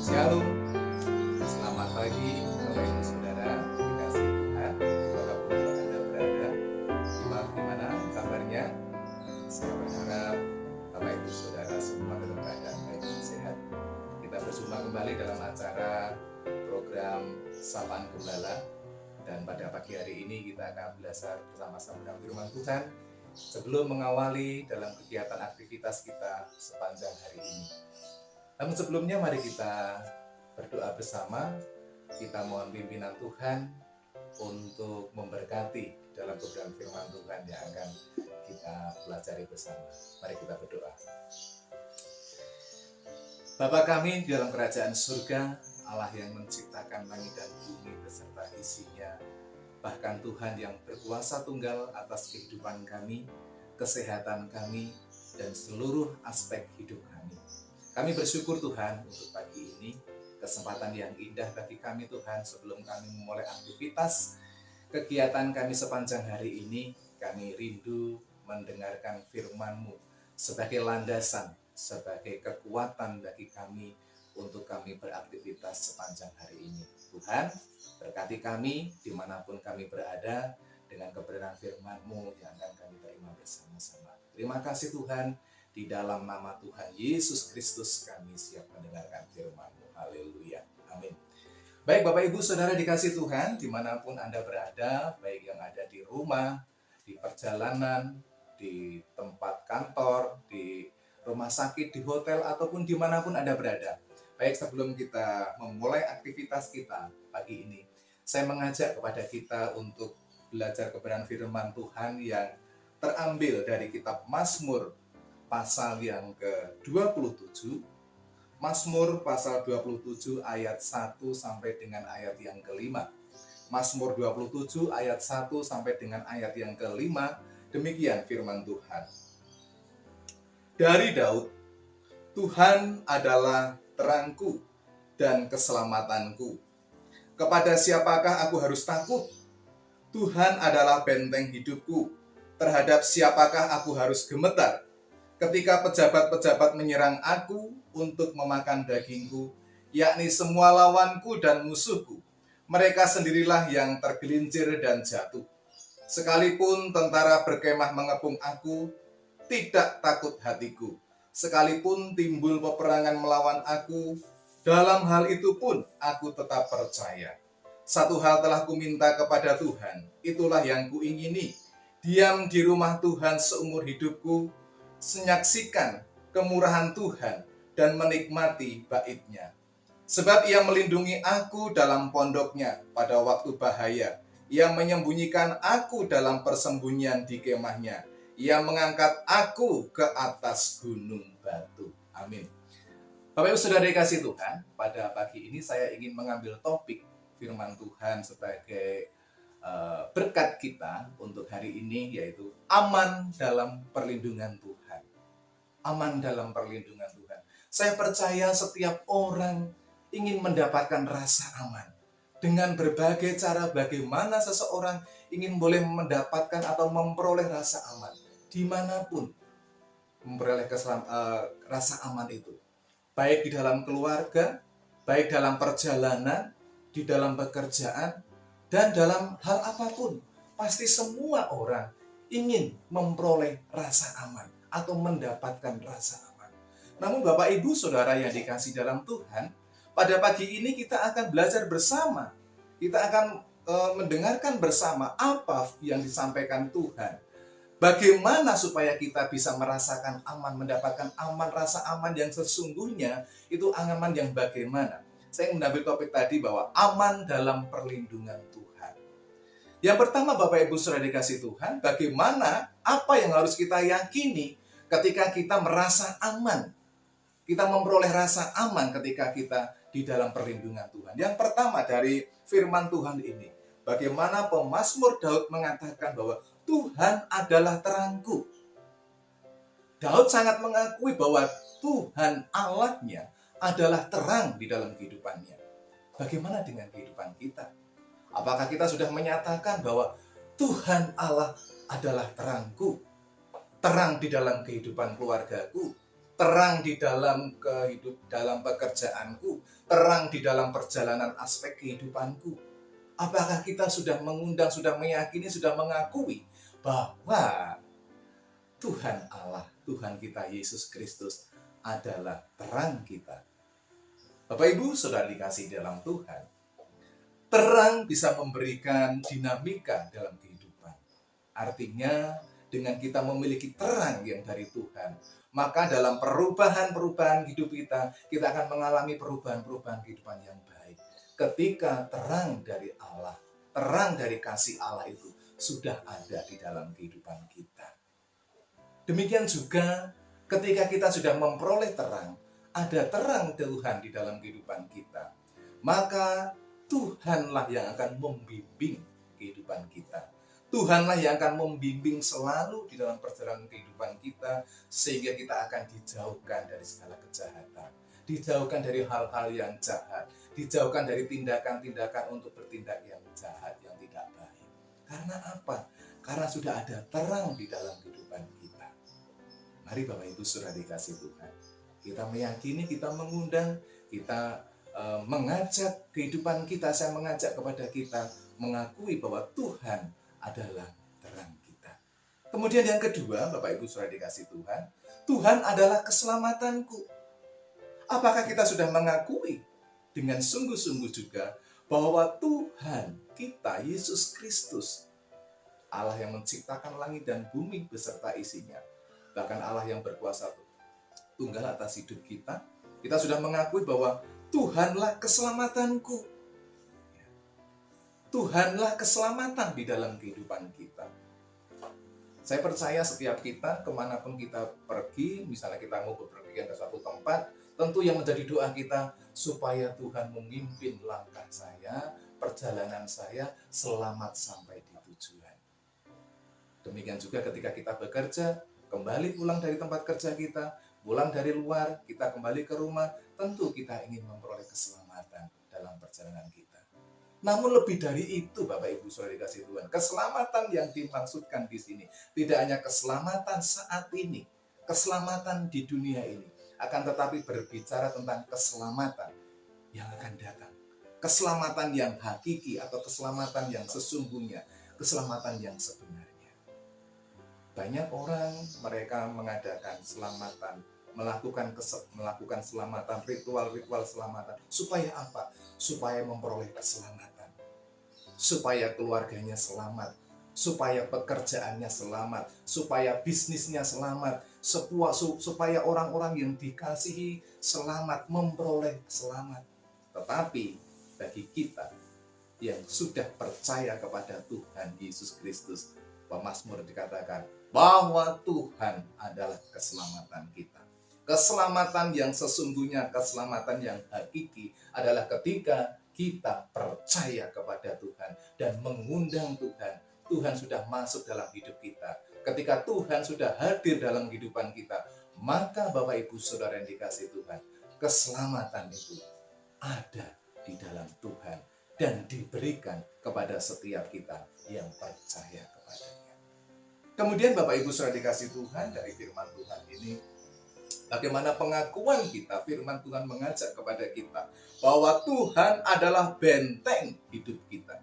Shalom, selamat pagi Bapak Ibu Saudara, dikasih Tuhan, dimanapun Anda berada, gimana kabarnya? Saya berharap Bapak Ibu Saudara semua dalam keadaan baik dan sehat. Kita berjumpa kembali dalam acara program Sapaan Gembala, dan pada pagi hari ini kita akan belajar bersama-sama dengan firman Tuhan sebelum mengawali dalam kegiatan aktivitas kita sepanjang hari ini. Namun sebelumnya mari kita berdoa bersama, kita mohon pimpinan Tuhan untuk memberkati dalam program firman Tuhan yang akan kita pelajari bersama. Mari kita berdoa. Bapa kami di dalam kerajaan surga, Allah yang menciptakan langit dan bumi beserta isinya, bahkan Tuhan yang berkuasa tunggal atas kehidupan kami, kesehatan kami, dan seluruh aspek hidup kami. Kami bersyukur Tuhan untuk pagi ini, kesempatan yang indah bagi kami Tuhan sebelum kami memulai aktivitas kegiatan kami sepanjang hari ini. Kami rindu mendengarkan firman-Mu sebagai landasan, sebagai kekuatan bagi kami untuk kami beraktivitas sepanjang hari ini. Tuhan, berkati kami dimanapun kami berada dengan kebenaran firman-Mu yang akan kami terima bersama-sama. Terima kasih Tuhan. Di dalam nama Tuhan Yesus Kristus kami siap mendengarkan firman-Mu. Haleluya. Amin. Baik Bapak Ibu Saudara dikasih Tuhan, dimanapun Anda berada, baik yang ada di rumah, di perjalanan, di tempat kantor, di rumah sakit, di hotel, ataupun dimanapun Anda berada. Baik, sebelum kita memulai aktivitas kita pagi ini, saya mengajak kepada kita untuk belajar kebenaran firman Tuhan yang terambil dari kitab Mazmur pasal yang ke-27, Mazmur pasal 27 ayat 1 sampai dengan ayat yang ke-5. Mazmur 27 ayat 1 sampai dengan ayat yang ke-5, demikian firman Tuhan. Dari Daud, Tuhan adalah terangku dan keselamatanku. Kepada siapakah aku harus takut? Tuhan adalah benteng hidupku. Terhadap siapakah aku harus gemetar? Ketika pejabat-pejabat menyerang aku untuk memakan dagingku, yakni semua lawanku dan musuhku, mereka sendirilah yang tergelincir dan jatuh. Sekalipun tentara berkemah mengepung aku, tidak takut hatiku. Sekalipun timbul peperangan melawan aku, dalam hal itu pun aku tetap percaya. Satu hal telah kuminta kepada Tuhan, itulah yang kuingini, diam di rumah Tuhan seumur hidupku, menyaksikan kemurahan Tuhan dan menikmati bait-Nya. Sebab Ia melindungi aku dalam pondok-Nya pada waktu bahaya. Ia menyembunyikan aku dalam persembunyian di kemah-Nya. Ia mengangkat aku ke atas gunung batu. Amin. Bapak Ibu Saudara dikasih Tuhan, pada pagi ini saya ingin mengambil topik firman Tuhan sebagai berkat kita untuk hari ini, yaitu aman dalam perlindungan Tuhan. Aman dalam perlindungan Tuhan. Saya percaya setiap orang ingin mendapatkan rasa aman. Dengan berbagai cara bagaimana seseorang ingin boleh mendapatkan atau memperoleh rasa aman. Dimanapun memperoleh rasa aman itu. Baik di dalam keluarga, baik dalam perjalanan, di dalam pekerjaan, dan dalam hal apapun, pasti semua orang ingin memperoleh rasa aman atau mendapatkan rasa aman. Namun Bapak Ibu Saudara yang dikasih dalam Tuhan, pada pagi ini kita akan belajar bersama. Kita akan mendengarkan bersama apa yang disampaikan Tuhan. Bagaimana supaya kita bisa merasakan aman, mendapatkan aman, rasa aman yang sesungguhnya, itu aman yang bagaimana? Saya mengambil topik tadi bahwa aman dalam perlindungan Tuhan. Yang pertama Bapak Ibu Saudara dikasih Tuhan, bagaimana, apa yang harus kita yakini ketika kita merasa aman. Kita memperoleh rasa aman ketika kita di dalam perlindungan Tuhan. Yang pertama dari firman Tuhan ini, bagaimana pemazmur Daud mengatakan bahwa Tuhan adalah terangku. Daud sangat mengakui bahwa Tuhan Allahnya adalah terang di dalam kehidupannya. Bagaimana dengan kehidupan kita? Apakah kita sudah menyatakan bahwa Tuhan Allah adalah terangku? Terang di dalam kehidupan keluargaku, terang di dalam dalam pekerjaanku, terang di dalam perjalanan aspek kehidupanku? Apakah kita sudah mengundang, sudah meyakini, sudah mengakui bahwa Tuhan Allah, Tuhan kita Yesus Kristus adalah terang kita? Bapak Ibu Saudara dikasih dalam Tuhan, terang bisa memberikan dinamika dalam kehidupan. Artinya dengan kita memiliki terang yang dari Tuhan, maka dalam perubahan-perubahan hidup kita akan mengalami perubahan-perubahan kehidupan yang baik. Ketika terang dari Allah, terang dari kasih Allah itu sudah ada di dalam kehidupan kita. Demikian juga ketika kita sudah memperoleh terang, ada terang Tuhan di dalam kehidupan kita, maka Tuhanlah yang akan membimbing kehidupan kita. Tuhanlah yang akan membimbing selalu di dalam perjalanan kehidupan kita, sehingga kita akan dijauhkan dari segala kejahatan, dijauhkan dari hal-hal yang jahat, dijauhkan dari tindakan-tindakan untuk bertindak yang jahat, yang tidak baik. Karena apa? Karena sudah ada terang di dalam kehidupan kita. Mari Bapak Ibu Saudara dikasih Tuhan, kita meyakini, kita mengundang, kita mengajak kehidupan kita. Saya mengajak kepada kita mengakui bahwa Tuhan adalah terang kita. Kemudian yang kedua, Bapak Ibu Saudara dikasih Tuhan, Tuhan adalah keselamatanku. Apakah kita sudah mengakui dengan sungguh-sungguh juga bahwa Tuhan kita Yesus Kristus, Allah yang menciptakan langit dan bumi beserta isinya, bahkan Allah yang berkuasa tunggal atas hidup kita, kita sudah mengakui bahwa Tuhanlah keselamatanku. Tuhanlah keselamatan di dalam kehidupan kita. Saya percaya setiap kita, kemanapun kita pergi, misalnya kita mau berpergian ke suatu tempat, tentu yang menjadi doa kita, supaya Tuhan memimpin langkah saya, perjalanan saya, selamat sampai di tujuan. Demikian juga ketika kita bekerja, kembali pulang dari tempat kerja kita, pulang dari luar, kita kembali ke rumah, tentu kita ingin memperoleh keselamatan dalam perjalanan kita. Namun lebih dari itu, Bapak Ibu Saudara dikasih Tuhan, keselamatan yang dimaksudkan di sini tidak hanya keselamatan saat ini, keselamatan di dunia ini, akan tetapi berbicara tentang keselamatan yang akan datang. Keselamatan yang hakiki atau keselamatan yang sesungguhnya, keselamatan yang sebenarnya. Banyak orang mereka mengadakan selamatan, melakukan selamatan, ritual-ritual selamatan. Supaya apa? Supaya memperoleh keselamatan. Supaya keluarganya selamat, supaya pekerjaannya selamat, supaya bisnisnya selamat, supaya orang-orang yang dikasihi selamat, memperoleh selamat. Tetapi bagi kita yang sudah percaya kepada Tuhan Yesus Kristus, Mazmur dikatakan bahwa Tuhan adalah keselamatan kita. Keselamatan yang sesungguhnya, keselamatan yang hakiki adalah ketika kita percaya kepada Tuhan dan mengundang Tuhan. Tuhan sudah masuk dalam hidup kita. Ketika Tuhan sudah hadir dalam kehidupan kita, maka Bapak Ibu Saudara yang dikasih Tuhan, keselamatan itu ada di dalam Tuhan dan diberikan kepada setiap kita yang percaya kepadanya. Kemudian Bapak Ibu Saudara dikasih Tuhan, dari firman Tuhan ini, bagaimana pengakuan kita, firman Tuhan mengajak kepada kita bahwa Tuhan adalah benteng hidup kita.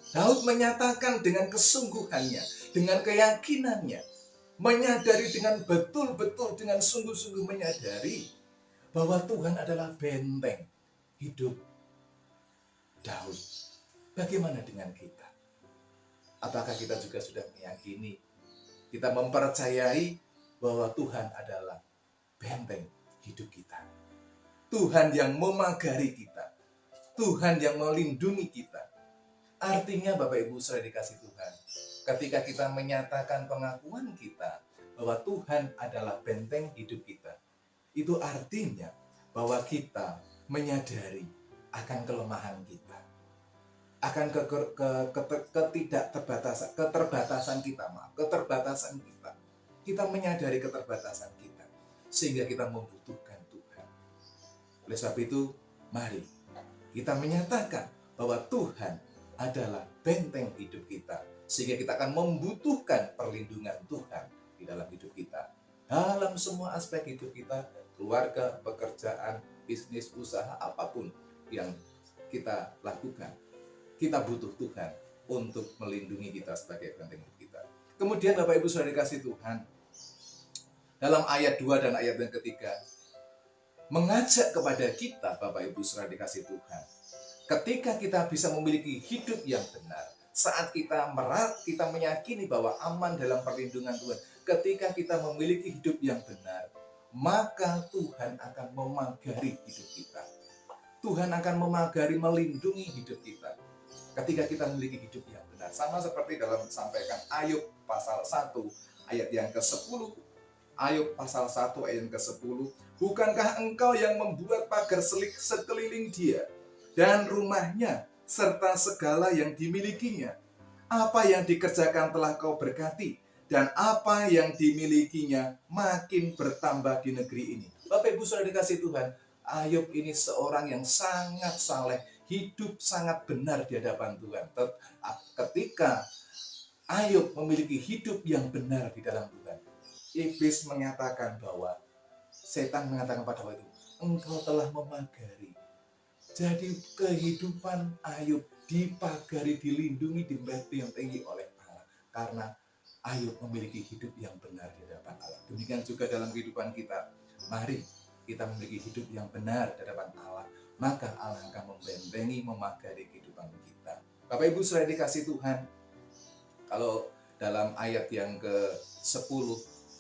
Daud menyatakan dengan kesungguhannya, dengan keyakinannya, menyadari dengan betul-betul, dengan sungguh-sungguh menyadari bahwa Tuhan adalah benteng hidup Daud. Bagaimana dengan kita? Apakah kita juga sudah meyakini, kita mempercayai bahwa Tuhan adalah benteng hidup kita? Tuhan yang memagari kita, Tuhan yang melindungi kita. Artinya Bapak Ibu Saudara dikasih Tuhan, ketika kita menyatakan pengakuan kita bahwa Tuhan adalah benteng hidup kita, itu artinya bahwa kita menyadari akan kelemahan kita, akan keterbatasan kita. Kita menyadari keterbatasan kita, sehingga kita membutuhkan Tuhan. Oleh sebab itu, mari kita menyatakan bahwa Tuhan adalah benteng hidup kita, sehingga kita akan membutuhkan perlindungan Tuhan di dalam hidup kita, dalam semua aspek hidup kita, keluarga, pekerjaan, bisnis, usaha, apapun yang kita lakukan, kita butuh Tuhan untuk melindungi kita sebagai benteng kita. Kemudian Bapak Ibu Saudara dikasih Tuhan, dalam ayat 2 dan ayat yang ketiga, mengajak kepada kita Bapak Ibu Saudara dikasih Tuhan, ketika kita bisa memiliki hidup yang benar, saat kita meyakini bahwa aman dalam perlindungan Tuhan, ketika kita memiliki hidup yang benar, maka Tuhan akan memagari hidup kita. Tuhan akan memagari, melindungi hidup kita ketika kita memiliki hidup yang benar. Sama seperti dalam disampaikan Ayub pasal 1 ayat yang ke-10. Ayub pasal 1 ayat yang ke-10. Bukankah engkau yang membuat pagar selik sekeliling dia dan rumahnya serta segala yang dimilikinya? Apa yang dikerjakan telah kau berkati, dan apa yang dimilikinya makin bertambah di negeri ini. Bapak Ibu Saudara dikasih Tuhan, Ayub ini seorang yang sangat saleh, hidup sangat benar di hadapan Tuhan. Ketika Ayub memiliki hidup yang benar di dalam Tuhan, iblis mengatakan bahwa, setan mengatakan pada waktu itu, engkau telah memagari. Jadi kehidupan Ayub dipagari, dilindungi, dibentengi oleh Allah. Karena Ayub memiliki hidup yang benar di hadapan Allah. Demikian juga dalam kehidupan kita. Mari kita memiliki hidup yang benar di hadapan Allah, maka Allah akan membentengi, memagari kehidupan kita. Bapak Ibu Saudara dikasih Tuhan, kalau dalam ayat yang ke-10,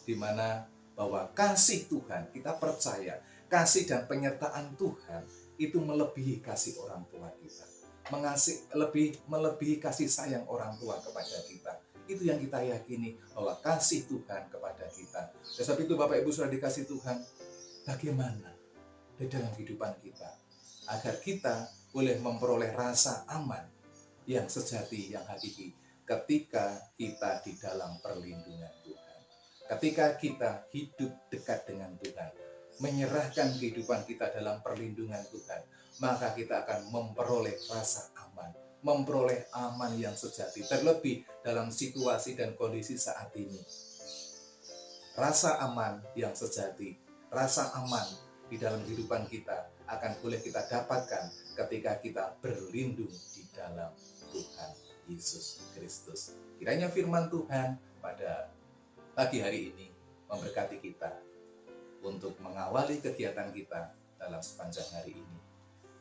di mana bahwa kasih Tuhan, kita percaya kasih dan penyertaan Tuhan itu melebihi kasih orang tua kita, melebihi kasih sayang orang tua kepada kita. Itu yang kita yakini, bahwa kasih Tuhan kepada kita. Sebab itu Bapak Ibu Saudara dikasih Tuhan, bagaimana di dalam kehidupan kita agar kita boleh memperoleh rasa aman yang sejati, yang hakiki, ketika kita di dalam perlindungan Tuhan. Ketika kita hidup dekat dengan Tuhan, menyerahkan kehidupan kita dalam perlindungan Tuhan, maka kita akan memperoleh rasa aman, memperoleh aman yang sejati, terlebih dalam situasi dan kondisi saat ini. Rasa aman yang sejati, rasa aman di dalam kehidupan kita akan boleh kita dapatkan ketika kita berlindung di dalam Tuhan Yesus Kristus. Kiranya firman Tuhan pada pagi hari ini memberkati kita untuk mengawali kegiatan kita dalam sepanjang hari ini.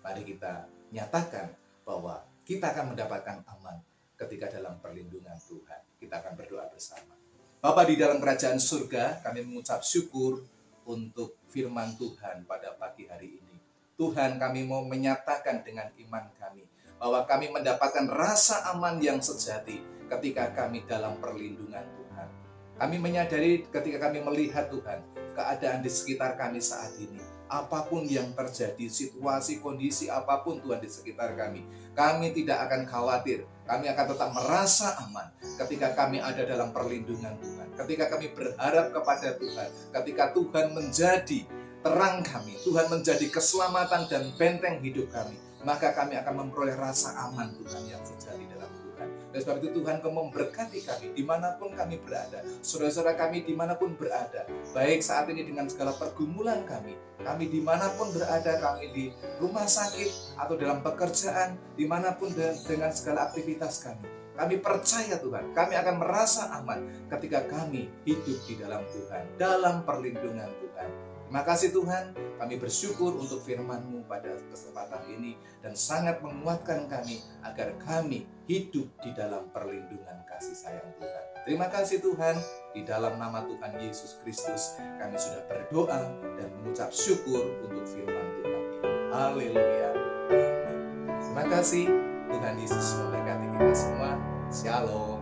Mari kita nyatakan bahwa kita akan mendapatkan aman ketika dalam perlindungan Tuhan. Kita akan berdoa bersama. Bapa di dalam kerajaan surga, kami mengucap syukur untuk firman Tuhan pada pagi hari ini. Tuhan, kami mau menyatakan dengan iman kami bahwa kami mendapatkan rasa aman yang sejati ketika kami dalam perlindungan Tuhan. Kami menyadari ketika kami melihat Tuhan, keadaan di sekitar kami saat ini, apapun yang terjadi, situasi, kondisi apapun Tuhan di sekitar kami tidak akan khawatir. Kami akan tetap merasa aman ketika kami ada dalam perlindungan Tuhan. Ketika kami berharap kepada Tuhan, ketika Tuhan menjadi terang kami, Tuhan menjadi keselamatan dan benteng hidup kami, maka kami akan memperoleh rasa aman Tuhan yang sejati dalam Tuhan. Dan sebab itu Tuhan kau memberkati kami dimanapun kami berada, saudara-saudara kami dimanapun berada, baik saat ini dengan segala pergumulan kami dimanapun berada, kami di rumah sakit atau dalam pekerjaan, dimanapun dengan segala aktivitas kami percaya Tuhan, kami akan merasa aman ketika kami hidup di dalam Tuhan, dalam perlindungan Tuhan. Terima kasih Tuhan, kami bersyukur untuk firman-Mu pada kesempatan ini dan sangat menguatkan kami agar kami hidup di dalam perlindungan kasih sayang Tuhan. Terima kasih Tuhan, di dalam nama Tuhan Yesus Kristus kami sudah berdoa dan mengucap syukur untuk firman Tuhan ini. Haleluya. Amin. Terima kasih, Tuhan Yesus memberkati kita semua. Shalom.